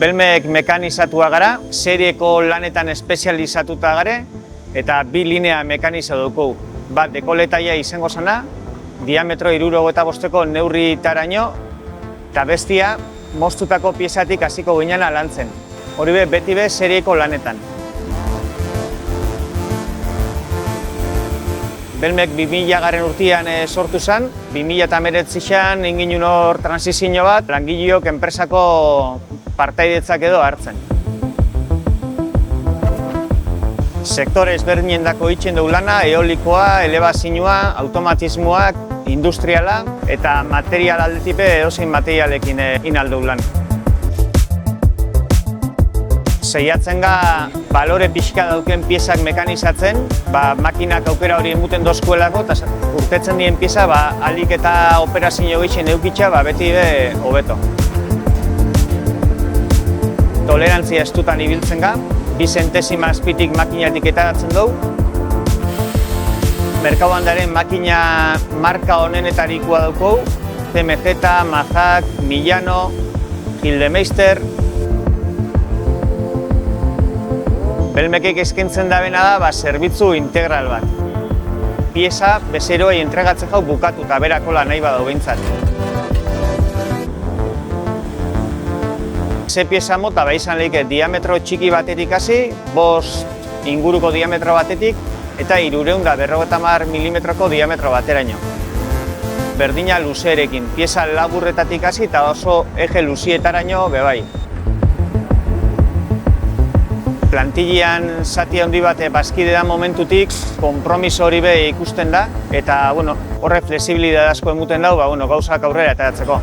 Belmek mekanizatua gara, serieko lanetan espezializatuta gare, eta bi linea mekaniza dugu. Bat dekoletaia izango zana, diametro 75ko neurritaraino, eta bestia moztutako piezatik hasiko ginen lantzen. Hori beti serieko lanetan. Belmek 2000 urtean sortu zen, 2019an egin hor transizio bat, langileok enpresako partaidetzak edo hartzen. Sektore ezberdinendako itzen dugu lana, eolikoa, elebazioa, automatismoak, industriala eta material aldetipe edozein materialekin egin aldugu lan. Saiatzen ga balore pixka dauken piezak mekanizatzen, makinak aukera hori emuten dozkuelako, eta urtetzen dien pieza alik eta operazio gehien eukitza beti hobeto. Tolerantzia estutan ibiltzen ga, 2 zentesima azpitik makinatik etaratzen dugu. Merkauan daren makina marka honenetarikoa dauko, CMZ, Mazak, Milano, Gildemeister. Belmekek eskaintzen dabena da zerbitzu integral bat. Pieza bezeroei entregatzen jau bukatu eta berakola nahi badau behintzat. Ze pieza mota izan lehike diametro txiki batetik hasi, 5 inguruko diametro batetik eta 350 milimetroko diametro bateraino. Berdina luzeerekin, pieza laburretatik hasi eta oso eje luzietaraino bebai. Plantillian zati handi bat bazkide da momentutik, konpromiso hori ikusten da, eta horre flexibilidad asko emuten dau, gauzak aurrera ateratzeko.